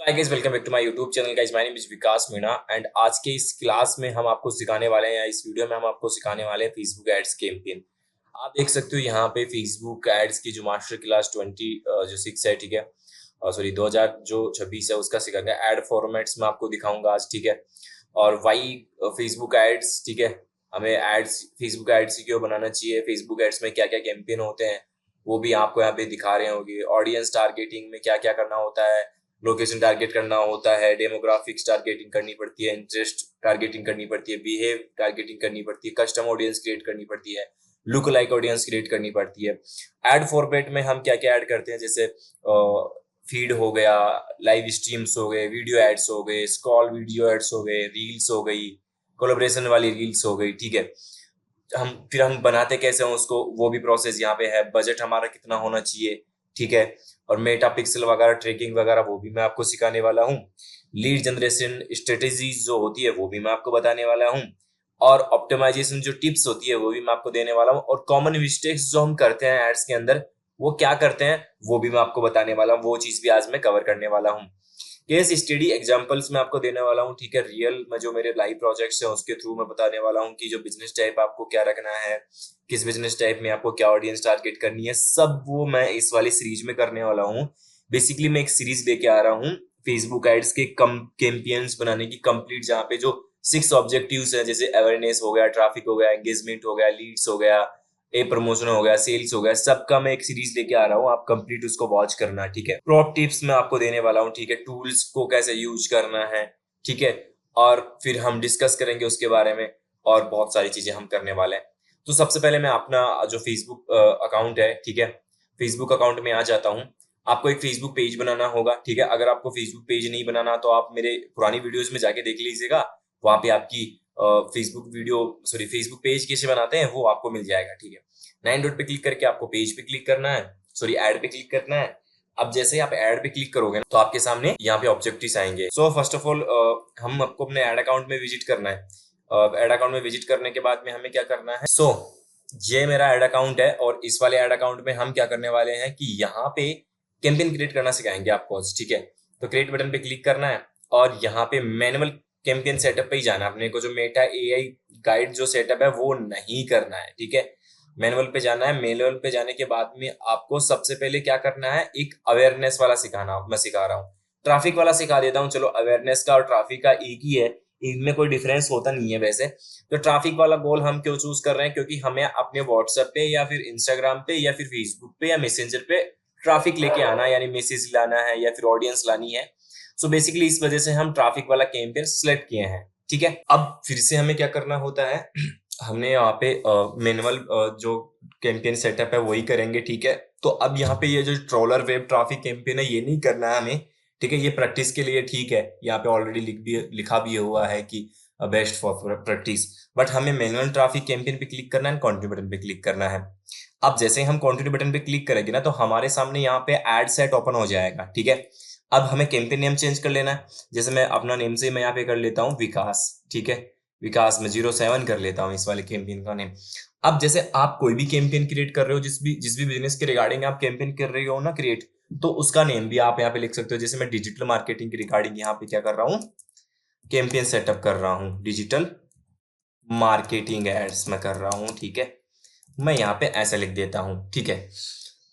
Hi guys, welcome back to my YouTube channel. Guys, my name is Vikas Meena and आज के इस class में हम आपको सिखाने वाले हैं, या इस वीडियो में हम आपको सिखाने वाले हैं फेसबुक एड्स कैंपेन। आप देख सकते हो यहाँ पे फेसबुक एड्स की जो मास्टर क्लास 6 है, ठीक है। सॉरी 2000 जो 26 है उसका सिखाएंगे। एड फॉर्मेट्स में आपको दिखाऊंगा आज, ठीक है। और वाई फेसबुक एड्स, ठीक है। हमें एड्स फेसबुक एड्स क्यों बनाना चाहिए, फेसबुक एड्स में क्या क्या कैंपेन होते हैं वो भी आपको यहाँ पे दिखा रहे होंगे। ऑडियंस टारगेटिंग में क्या क्या करना होता है, लोकेशन टारगेट करना होता है, डेमोग्राफिक्स टारगेटिंग करनी पड़ती है, इंटरेस्ट टारगेटिंग करनी पड़ती है, बिहेव टारगेटिंग करनी पड़ती है, कस्टम ऑडियंस क्रिएट करनी पड़ती है, लुक लाइक ऑडियंस क्रिएट करनी पड़ती है। एड फॉर्मेट में हम क्या क्या ऐड करते हैं, जैसे फीड हो गया, लाइव स्ट्रीम्स हो गए, वीडियो एड्स हो गए, स्क्रॉल वीडियो एड्स हो गए, रील्स हो गई, कोलैबोरेशन वाली रील्स हो गई, ठीक है। हम बनाते कैसे हैं उसको, वो भी प्रोसेस यहाँ पे है। बजट हमारा कितना होना चाहिए, ठीक है। और मेटा पिक्सल वगैरह, ट्रैकिंग वगैरह वो भी मैं आपको सिखाने वाला हूँ। लीड जनरेशन स्ट्रेटेजीज जो होती है वो भी मैं आपको बताने वाला हूँ। और ऑप्टिमाइजेशन जो टिप्स होती है वो भी मैं आपको देने वाला हूँ। और कॉमन मिस्टेक्स जो हम करते हैं एड्स के अंदर, वो क्या करते हैं वो भी मैं आपको बताने वाला हूँ। वो चीज भी आज मैं कवर करने वाला हूँ। केस स्टडी एग्जांपल्स मैं आपको देने वाला हूँ, ठीक है। रियल में जो मेरे लाइव प्रोजेक्ट्स हैं उसके थ्रू मैं बताने वाला हूँ कि जो बिजनेस टाइप आपको क्या रखना है, किस बिजनेस टाइप में आपको क्या ऑडियंस टारगेट करनी है, सब वो मैं इस वाली सीरीज में करने वाला हूँ। बेसिकली मैं एक सीरीज लेके आ रहा हूँ फेसबुक एड्स के कैंपेन्स बनाने की कंप्लीट, जहाँ पे जो 6 ऑब्जेक्टिव्स हैं, जैसे अवेयरनेस हो गया, ट्रैफिक हो गया, एंगेजमेंट हो गया, लीड्स हो गया, ए प्रमोशन हो गया, सेल्स हो गया, सबका मैं एक सीरीज लेके आ रहा हूँ। आप कंप्लीट उसको वॉच करना, ठीक है। प्रॉप टिप्स मैं आपको देने वाला हूँ, ठीक है। टूल्स को कैसे यूज करना है, ठीक है। और फिर हम डिस्कस करेंगे उसके बारे में, और बहुत सारी चीजें हम करने वाले हैं। तो सबसे पहले मैं अपना जो फेसबुक अकाउंट है, ठीक है, फेसबुक अकाउंट में आ जाता हूँ। आपको एक फेसबुक पेज बनाना होगा, ठीक है। अगर आपको फेसबुक पेज नहीं बनाना तो आप मेरे पुरानी वीडियोस में जाके देख लीजिएगा। वहां पे आपकी फेसबुक पेज कैसे बनाते हैं वो आपको मिल जाएगा, ठीक है। 9 डॉट पे क्लिक करके आपको पेज पे क्लिक करना है, सॉरी ऐड पे क्लिक करना है। अब जैसे ही आप ऐड पे क्लिक करोगे ना तो आपके सामने यहाँ पे ऑब्जेक्टिव्स आएंगे। सो फर्स्ट ऑफ ऑल हम आपको अपने ऐड अकाउंट में विजिट करना है। ऐड अकाउंट में विजिट करने के बाद में हमें क्या करना है, ये मेरा ऐड अकाउंट है, और इस वाले ऐड अकाउंट में हम क्या करने वाले हैं कि यहाँ पे कैंपेन क्रिएट करना सिखाएंगे आपको, ठीक है। तो क्रिएट बटन पे क्लिक करना है, और यहाँ पे मैनुअल कैंपेन सेटअप पे ही जाना है। अपने को जो मेटा एआई गाइड जो सेटअप है वो नहीं करना है, ठीक है। मैनुअल पे जाना है। मैनुअल पे जाने के बाद में आपको सबसे पहले क्या करना है, एक अवेयरनेस वाला सिखाना मैं सिखा रहा हूँ। ट्रैफिक वाला सिखा देता हूँ, चलो। अवेयरनेस का और ट्रैफिक का एक ही है, इनमें कोई डिफरेंस होता नहीं है वैसे। तो ट्रैफिक वाला गोल हम क्यों चूज कर रहे हैं, क्योंकि हमें अपने व्हाट्सएप पे या फिर इंस्टाग्राम पे या फिर फेसबुक पे या मैसेंजर पे ट्रैफिक लेके आना, यानी मैसेज लाना है या फिर ऑडियंस लानी है। सो बेसिकली इस वजह से हम ट्रैफिक वाला कैंपेन सिलेक्ट किए हैं, ठीक है। अब फिर से हमें क्या करना होता है हमने यहाँ पे मैनुअल जो कैंपेन सेटअप है वही करेंगे, ठीक है। तो अब यहाँ पे ये जो ट्रोलर वेब ट्रैफिक कैंपेन है ये नहीं करना है हमें, ठीक है। ये प्रैक्टिस के लिए ठीक है, यहाँ पे ऑलरेडी लिखा भी हुआ है कि बेस्ट फॉर प्रैक्टिस। बट हमें मैनुअल ट्रैफिक कैंपेन पे क्लिक करना है, कंटिन्यू बटन पे क्लिक करना है। अब जैसे ही हम कंटिन्यू बटन पे क्लिक करेंगे ना तो हमारे सामने यहाँ पे एड सेट ओपन हो जाएगा, ठीक है। अब हमें कैंपेन नेम चेंज कर लेना है। जैसे मैं अपना नेम से मैं यहाँ पे कर लेता हूँ विकास, ठीक है। विकास में 07 कर लेता हूँ इस वाले कैंपेन का नेम। अब जैसे आप कोई भी कैंपेन क्रिएट कर रहे हो, जिस भी बिजनेस के रिगार्डिंग आप कैंपेन कर रहे हो ना क्रिएट, तो उसका नेम भी आप यहाँ पे लिख सकते हो। जैसे मैं डिजिटल मार्केटिंग के रिगार्डिंग यहाँ पे क्या कर रहा हूँ, कैंपेन सेटअप कर रहा हूँ, डिजिटल मार्केटिंग एड्स में कर रहा हूँ, ठीक है। मैं यहाँ पे ऐसे लिख देता हूँ, ठीक है।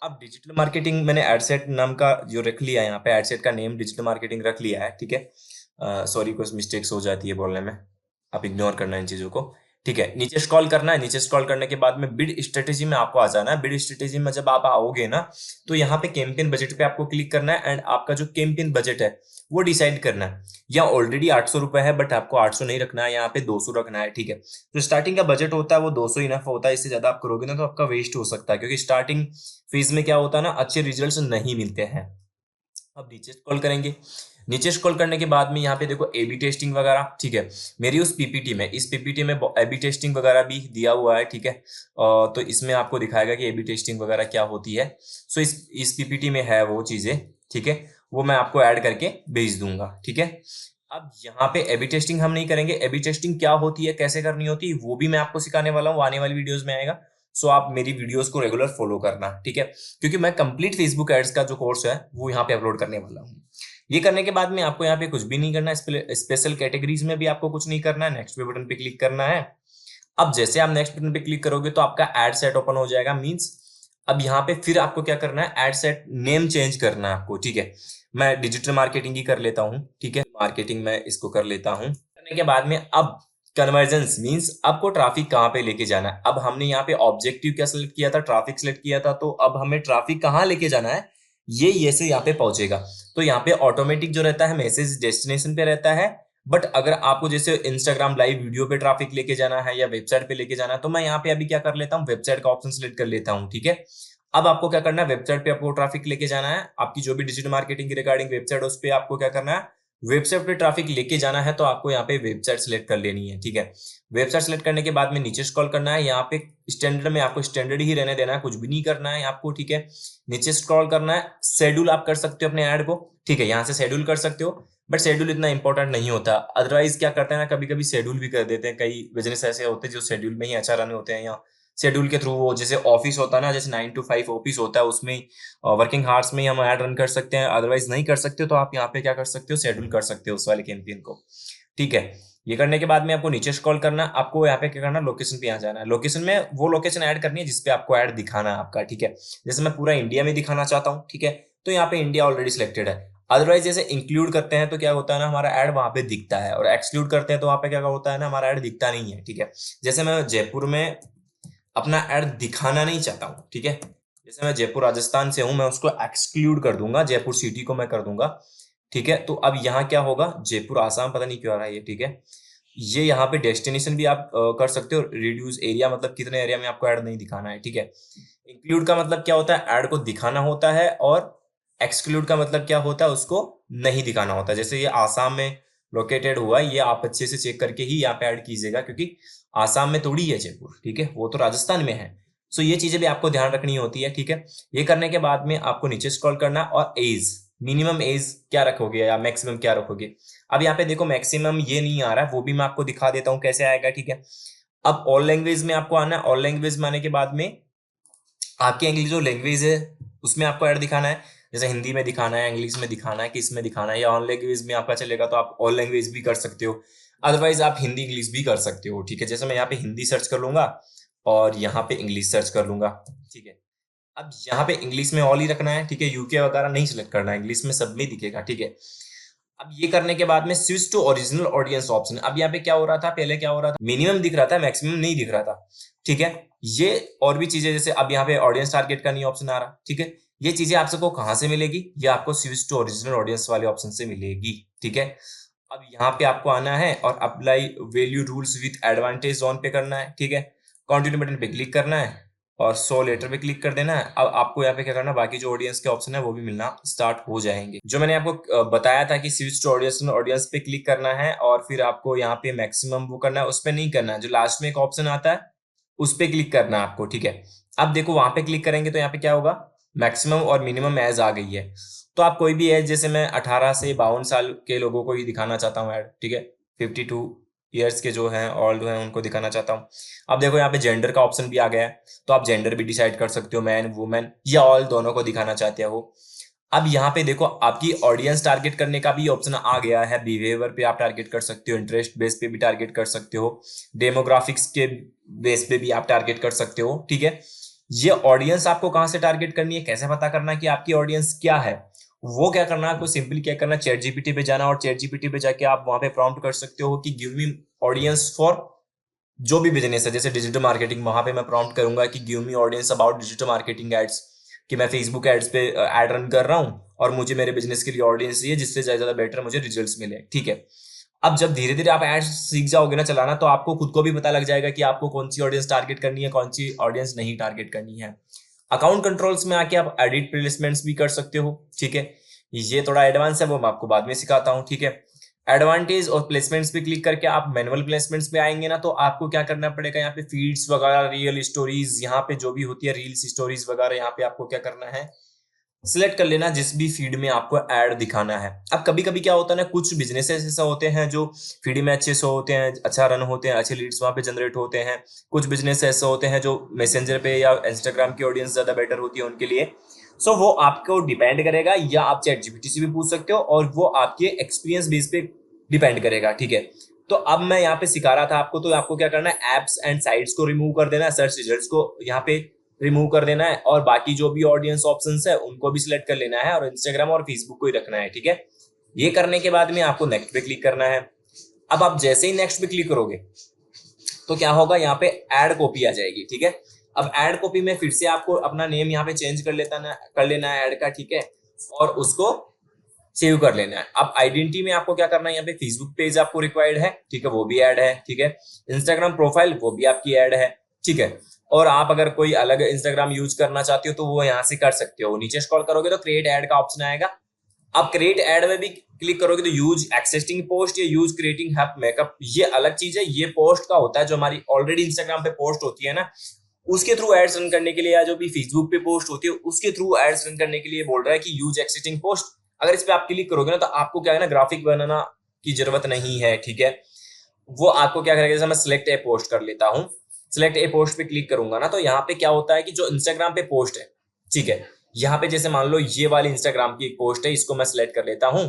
अब डिजिटल मार्केटिंग मैंने एडसेट नाम का जो रख लिया है, यहाँ पे एडसेट का नेम डिजिटल मार्केटिंग रख लिया है, ठीक है। सॉरी कुछ मिस्टेक्स हो जाती है बोलने में, आप इग्नोर करना इन चीजों को, ठीक है। नीचे स्क्रॉल करना है। नीचे स्क्रॉल करने के बाद में बिड स्ट्रेटेजी में आपको आ जाना है। बिड स्ट्रेटेजी में जब आप आओगे ना तो यहाँ पे कैंपेन बजट पे आपको क्लिक करना है, एंड आपका जो कैंपेन बजट है वो डिसाइड करना है। या ऑलरेडी 800 रुपए है, बट आपको 800 नहीं रखना है, यहाँ पे 200 रखना है, ठीक है। तो स्टार्टिंग का बजट होता है वो 200 इनफ होता है। इससे ज्यादा आप करोगे ना तो आपका वेस्ट हो सकता है, क्योंकि स्टार्टिंग फेज में क्या होता है ना, अच्छे रिजल्ट्स नहीं मिलते हैं। अब नीचे स्क्रॉल करेंगे। नीचे स्क्रॉल करने के बाद में यहाँ पे देखो एबी टेस्टिंग वगैरह, ठीक है। मेरी उस पीपीटी में, इस पीपीटी में एबी टेस्टिंग वगैरह भी दिया हुआ है, ठीक है। तो इसमें आपको दिखाएगा कि एबी टेस्टिंग वगैरह क्या होती है। सो इस पीपीटी में है वो चीजें, ठीक है। वो मैं आपको ऐड करके भेज दूंगा, ठीक है। अब यहाँ पे एबी टेस्टिंग हम नहीं करेंगे। एबी टेस्टिंग क्या होती है, कैसे करनी होती है, वो भी मैं आपको सिखाने वाला हूँ, आने वाली वीडियोस में आएगा। सो आप मेरी वीडियोस को रेगुलर फॉलो करना, ठीक है। क्योंकि मैं कंप्लीट फेसबुक एड्स का जो कोर्स है वो यहाँ पे अपलोड करने वाला हूँ। ये करने के बाद में आपको यहाँ पे कुछ भी नहीं करना है, स्पेशल कैटेगरीज में भी आपको कुछ नहीं करना है, नेक्स्ट पे बटन पे क्लिक करना है। अब जैसे आप नेक्स्ट बटन पे क्लिक करोगे तो आपका एड सेट ओपन हो जाएगा। मींस अब यहाँ पे फिर आपको क्या करना है, एड सेट नेम चेंज करना है आपको, ठीक है। मैं डिजिटल मार्केटिंग ही कर लेता हूँ, ठीक है, मार्केटिंग मैं इसको कर लेता हूँ। करने के बाद में अब कन्वर्जेंस मींस आपको ट्रैफिक कहाँ पे लेके जाना है। अब हमने यहाँ पे ऑब्जेक्टिव क्या सिलेक्ट किया था, ट्रैफिक सिलेक्ट किया था, तो अब हमें ट्रैफिक कहाँ लेके जाना है, ये से यहाँ पे पहुंचेगा। तो यहाँ पे ऑटोमेटिक जो रहता है मैसेज डेस्टिनेशन पे रहता है, बट अगर आपको जैसे इंस्टाग्राम लाइव वीडियो पे ट्रैफिक लेके जाना है या वेबसाइट पे लेके जाना है, तो मैं यहाँ पे अभी क्या कर लेता हूँ, वेबसाइट का ऑप्शन सिलेक्ट कर लेता हूँ, ठीक है। अब आपको क्या करना है, वेबसाइट पे आपको ट्रैफिक लेके जाना है, आपकी जो भी डिजिटल मार्केटिंग की रिगार्डिंग वेबसाइट है उस पर आपको क्या करना है, वेबसाइट पे ट्रैफिक लेके जाना है। तो आपको यहाँ पे वेबसाइट सिलेक्ट कर लेनी है, ठीक है। वेबसाइट सिलेक्ट करने के बाद में नीचे स्क्रॉल करना है, यहाँ पे स्टैंडर्ड में आपको स्टैंडर्ड ही रहने देना है, कुछ भी नहीं करना है आपको, ठीक है। नीचे स्क्रॉल करना है, शेड्यूल आप कर सकते हो अपने ऐड को, ठीक है, यहाँ से शेड्यूल कर सकते हो, बट शेड्यूल इतना इंपॉर्टेंट नहीं होता। अदरवाइज क्या करते हैं ना, कभी कभी शेड्यूल भी कर देते हैं, कई बिजनेस ऐसे होते हैं जो शेड्यूल में ही अच्छा रन होते हैं, या शेड्यूल के थ्रू वो जैसे ऑफिस होता है ना, जैसे 9 to 5 ऑफिस होता है, उसमें वर्किंग हार्स में ही हम ऐड रन कर सकते हैं। अदरवाइज नहीं कर सकते हो तो आप यहाँ पे क्या कर सकते हो, शेड्यूल कर सकते हो उस वाले कैंपेन को, ठीक है। ये करने के बाद में आपको नीचे स्क्रॉल करना, आपको यहाँ पे क्या करना, लोकेशन पे यहाँ जाना है। लोकेशन में वो लोकेशन ऐड करनी है जिसपे आपको ऐड दिखाना है आपका, ठीक है। जैसे मैं पूरा इंडिया में दिखाना चाहता हूँ, ठीक है, तो यहाँ पे इंडिया ऑलरेडी सिलेक्टेड है। अदरवाइज जैसे इंक्लूड करते हैं तो क्या होता है ना, हमारा ऐड वहां पे दिखता है, और एक्सक्लूड करते हैं तो वहां पे क्या होता है ना, हमारा ऐड दिखता नहीं है, ठीक है। जैसे मैं जयपुर में अपना ऐड दिखाना नहीं चाहता हूँ, ठीक है, जैसे मैं जयपुर राजस्थान से हूं, मैं उसको एक्सक्लूड कर दूंगा, जयपुर सिटी को मैं कर दूंगा, ठीक है। तो अब यहाँ क्या होगा, जयपुर आसाम, पता नहीं क्यों आ रहा है ये, ठीक है। ये यहाँ पे डेस्टिनेशन भी आप कर सकते हो, रिड्यूस एरिया मतलब कितने एरिया में आपको ऐड नहीं दिखाना है, ठीक है। इंक्लूड का मतलब क्या होता है, ऐड को दिखाना होता है, और एक्सक्लूड का मतलब क्या होता है, उसको नहीं दिखाना होता है। जैसे ये आसाम में लोकेटेड हुआ है, ये आप अच्छे से चेक करके ही यहाँ पे ऐड कीजिएगा, क्योंकि आसाम में थोड़ी है जयपुर, ठीक है, वो तो राजस्थान में है। सो ये चीजें भी आपको ध्यान रखनी होती है, ठीक है। ये करने के बाद में आपको नीचे स्क्रॉल करना, और एज, मिनिमम एज क्या रखोगे या मैक्सिमम क्या रखोगे। अब यहाँ पे देखो मैक्सिमम ये नहीं आ रहा है, वो भी मैं आपको दिखा देता हूँ कैसे आएगा, ठीक है। अब ऑल लैंग्वेज में आपको आना है, ऑल लैंग्वेज में आने के बाद में आपकी इंग्लिश जो लैंग्वेज है उसमें आपको ऐड दिखाना है। जैसे हिंदी में दिखाना है, इंग्लिश में दिखाना है, किस में दिखाना है, या ऑल लैंग्वेज में आपका चलेगा तो आप ऑल लैंग्वेज भी कर सकते हो। अदरवाइज आप हिंदी इंग्लिश भी कर सकते हो, ठीक है। जैसे मैं यहाँ पे हिंदी सर्च कर लूंगा और यहाँ पे इंग्लिश सर्च कर लूंगा, ठीक है। अब यहाँ पे इंग्लिश में ऑल ही रखना है, ठीक है, यूके वगैरह नहीं सिलेक्ट करना है, इंग्लिश में सब में दिखेगा, ठीक है। अब ये करने के बाद में switch to original audience option, अब यहाँ पे क्या हो रहा था, पहले क्या हो रहा था, मिनिमम दिख रहा था, मैक्सिमम नहीं दिख रहा था, ठीक है। ये और भी चीजें, जैसे अब यहाँ पे ऑडियंस टारगेट का नहीं ऑप्शन आ रहा, ठीक है। ये चीजें आप सबको कहां से मिलेगी, ये आपको स्विच टू ओरिजिनल ऑडियंस वाले ऑप्शन से मिलेगी, ठीक है। अब यहाँ पे आपको आना है और apply value rules with advantage zone पे करना है, ठीक है। कंटिन्यू बटन पे क्लिक करना है और सो लेटर पे क्लिक कर देना है। अब आपको यहाँ पे क्या करना है, बाकी जो ऑडियंस के ऑप्शन है वो भी मिलना स्टार्ट हो जाएंगे। जो मैंने आपको बताया था कि स्विच टू ऑडियंस ऑडियंस पे क्लिक करना है और फिर आपको यहाँ पे मैक्सिमम वो करना है, उस पर नहीं करना है, जो लास्ट में एक ऑप्शन आता है उस पर क्लिक करना है आपको, ठीक है। अब देखो वहां पे क्लिक करेंगे तो यहाँ पे क्या होगा, मैक्सिमम और मिनिमम एज आ गई है। तो आप कोई भी एज, जैसे मैं 18 से 52 साल के लोगों को ही दिखाना चाहता हूँ ऐड, ठीक है, 52 ईयर्स के जो हैं ओल्ड हैं उनको दिखाना चाहता हूँ। अब देखो यहाँ पे जेंडर का ऑप्शन भी आ गया है, तो आप जेंडर भी डिसाइड कर सकते हो, मैन वुमेन या ऑल दोनों को दिखाना चाहते हो। अब यहाँ पे देखो आपकी ऑडियंस टारगेट करने का भी ऑप्शन आ गया है, बिहेवियर पे आप टारगेट कर सकते हो, इंटरेस्ट बेस पे भी टारगेट कर सकते हो, डेमोग्राफिक्स के बेस पे भी आप टारगेट कर सकते हो, ठीक है। ये ऑडियंस आपको कहां से टारगेट करनी है, कैसे पता करना कि आपकी ऑडियंस क्या है, वो क्या करना है आपको, सिंपली क्या करना, चैट जीपीटी पे जाना और चैट जीपीटी पे जाके आप वहां पे प्रॉम्प्ट कर सकते हो कि गिव मी ऑडियंस फॉर जो भी बिजनेस है, जैसे डिजिटल मार्केटिंग, वहां पे मैं प्रॉम्प्ट करूंगा कि give me audience about digital marketing ads, कि मैं फेसबुक एड्स पे एड रन कर रहा हूं और मुझे मेरे बिजनेस के लिए ऑडियंस चाहिए जिससे ज्यादा बेटर मुझे रिजल्ट्स मिले, ठीक है। अब जब धीरे धीरे आप एड्स सीख जाओगे ना चलाना, तो आपको खुद को भी पता लग जाएगा कि आपको कौन सी ऑडियंस टारगेट करनी है, कौन सी ऑडियंस नहीं टारगेट करनी है। अकाउंट कंट्रोल्स में आके आप एडिट प्लेसमेंट्स भी कर सकते हो, ठीक है। ये थोड़ा एडवांस है, वो मैं आपको बाद में सिखाता हूँ, ठीक है। एडवांटेज और प्लेसमेंट्स पे क्लिक करके आप मैनुअल प्लेसमेंट्स पे आएंगे ना, तो आपको क्या करना पड़ेगा, यहाँ पे फीड्स वगैरह, रियल स्टोरीज, यहाँ पे जो भी होती है रील्स स्टोरीज वगैरह, यहाँ पे आपको क्या करना है, सिलेक्ट कर लेना जिस भी फीड में आपको ऐड दिखाना है। अब कभी कभी क्या होता है ना, कुछ बिजनेसेस ऐसा होते हैं जो फीड में अच्छे से होते हैं, अच्छा रन होते हैं, अच्छे लीड्स वहां पे जनरेट होते हैं। कुछ बिजनेस ऐसे होते हैं जो मैसेंजर पे या इंस्टाग्राम की ऑडियंस ज्यादा बेटर होती है उनके लिए। सो वो आपको डिपेंड करेगा, या आप चैट जीपीटी से भी पूछ सकते हो, और वो आपके एक्सपीरियंस बेस पे डिपेंड करेगा, ठीक है। तो अब मैं यहाँ पे सिखा रहा था आपको, तो आपको क्या करना है, एप्स एंड साइट्स को रिमूव कर देना है, सर्च रिजल्ट्स को यहाँ पे रिमूव कर देना है, और बाकी जो भी ऑडियंस ऑप्शंस है उनको भी सिलेक्ट कर लेना है, और इंस्टाग्राम और फेसबुक को ही रखना है, ठीक है। ये करने के बाद में आपको नेक्स्ट पे क्लिक करना है। अब आप जैसे ही नेक्स्ट पे क्लिक करोगे तो क्या होगा, यहाँ पे एड कॉपी आ जाएगी, ठीक है। अब एड कॉपी में फिर से आपको अपना नेम यहाँ पे चेंज कर लेना है ऐड का, ठीक है, और उसको सेव कर लेना है। अब आइडेंटिटी में आपको क्या करना है, यहाँ पे फेसबुक पेज आपको रिक्वायर्ड है, ठीक है, वो भी ऐड है, ठीक है। इंस्टाग्राम प्रोफाइल वो भी आपकी ऐड है, ठीक है। और आप अगर कोई अलग इंस्टाग्राम यूज करना चाहते हो तो वो यहाँ से कर सकते हो। नीचे स्क्रॉल करोगे तो क्रिएट ऐड का ऑप्शन आएगा। अब क्रिएट ऐड में भी क्लिक करोगे तो यूज एक्सिस्टिंग पोस्ट या यूज क्रिएटिंग हैप मेकअप, ये अलग चीज है। ये पोस्ट का होता है जो हमारी ऑलरेडी इंस्टाग्राम पे पोस्ट होती है ना, उसके थ्रू एड्स रन करने के लिए, या जो भी फेसबुक पे पोस्ट होती है उसके थ्रू एड्स रन करने के लिए बोल रहा है कि यूज एक्सिस्टिंग पोस्ट। अगर इस पे आप क्लिक करोगे ना तो आपको क्या है ना, ग्राफिक बनाना की जरूरत नहीं है, ठीक है। वो आपको क्या करेगा, जैसे मैं सिलेक्ट ए पोस्ट कर लेता हूँ, सिलेक्ट ए पोस्ट पे क्लिक करूंगा ना, तो यहाँ पे क्या होता है कि जो इंस्टाग्राम पे पोस्ट है, ठीक है, यहाँ पे जैसे मान लो ये वाली इंस्टाग्राम की एक पोस्ट है, इसको मैं सिलेक्ट कर लेता हूँ,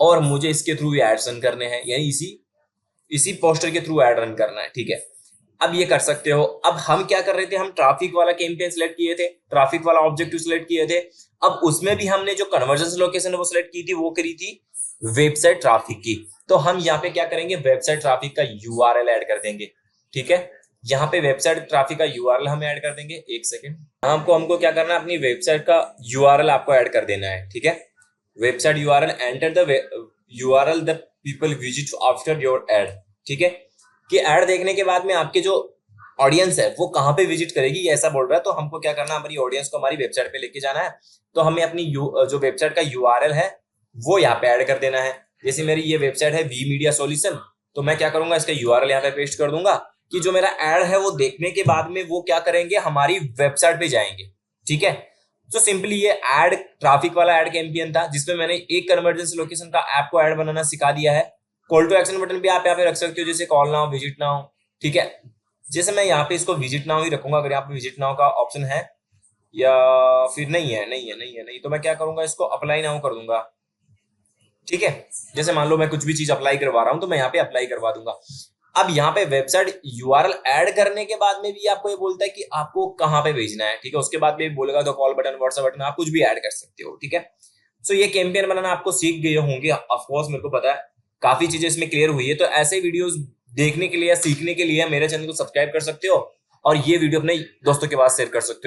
और मुझे इसके थ्रू एड्स रन करने हैं, यानी इसी पोस्टर के थ्रू एड रन करना है, ठीक है। अब ये कर सकते हो। अब हम क्या कर रहे थे, हम ट्रैफिक वाला कैंपेन सिलेक्ट किए थे, ट्रैफिक वाला ऑब्जेक्टिव सिलेक्ट किए थे। अब उसमें भी हमने जो कन्वर्जन लोकेशन वो सिलेक्ट की थी, वो करी थी वेबसाइट ट्रैफिक की। तो हम यहाँ पे क्या करेंगे, वेबसाइट ट्रैफिक का यूआरएल ऐड कर देंगे, ठीक है। यहाँ पे वेबसाइट ट्रैफिक का यूआरएल हम ऐड कर देंगे, एक सेकेंड। हमको क्या करना है, अपनी वेबसाइट का यूआरएल आपको ऐड कर देना है, ठीक है। Website URL, enter the URL the people visit after your add, ठीक है। कि एड देखने के बाद में आपके जो ऑडियंस है वो कहाँ पे विजिट करेगी, ऐसा बोल रहा है। तो हमको क्या करना है, हमारी ऑडियंस को हमारी वेबसाइट पे लेके जाना है। तो हमें अपनी जो वेबसाइट का यूआरएल है वो यहाँ पे ऐड कर देना है। जैसे मेरी ये वेबसाइट है वी मीडिया सॉल्यूशन, तो मैं क्या करूंगा, इसका यूआरएल यहाँ पे पेस्ट कर दूंगा कि जो मेरा एड है वो देखने के बाद में वो क्या करेंगे, हमारी वेबसाइट पे जाएंगे, ठीक है। तो सिंपली ये एड ट्रैफिक वाला एड कैंपेन था, जिसमें मैंने एक कन्वर्जेंस लोकेशन का ऐप को ऐड बनाना सिखा दिया है। कॉल टू एक्शन बटन भी आप यहाँ पे रख सकते हो, जैसे कॉल नाउ, विजिट नाउ, ठीक है। जैसे मैं यहाँ पे इसको विजिट नाउ ही रखूंगा, अगर यहाँ पे विजिट नाउ का ऑप्शन है या फिर नहीं, तो मैं क्या करूंगा, इसको अप्लाई नाउ कर दूंगा, ठीक है। जैसे मान लो मैं कुछ भी चीज अप्लाई करवा रहा हूं तो मैं यहाँ पे अप्लाई करवा दूंगा। अब यहाँ पे वेबसाइट यूआरएल ऐड करने के बाद में भी आपको ये बोलता है कि आपको कहाँ पे भेजना है, ठीक है। उसके बाद में बोलेगा तो कॉल बटन, व्हाट्सएप बटन, आप कुछ भी ऐड कर सकते हो, ठीक है। सो ये कैंपेन बनाना आपको सीख गए होंगे, ऑफ कोर्स मेरे को पता है काफी चीजें इसमें क्लियर हुई है। तो ऐसे वीडियोस देखने के लिए या सीखने के लिए मेरे चैनल को सब्सक्राइब कर सकते हो, और ये वीडियो अपने दोस्तों के पास शेयर कर सकते हो।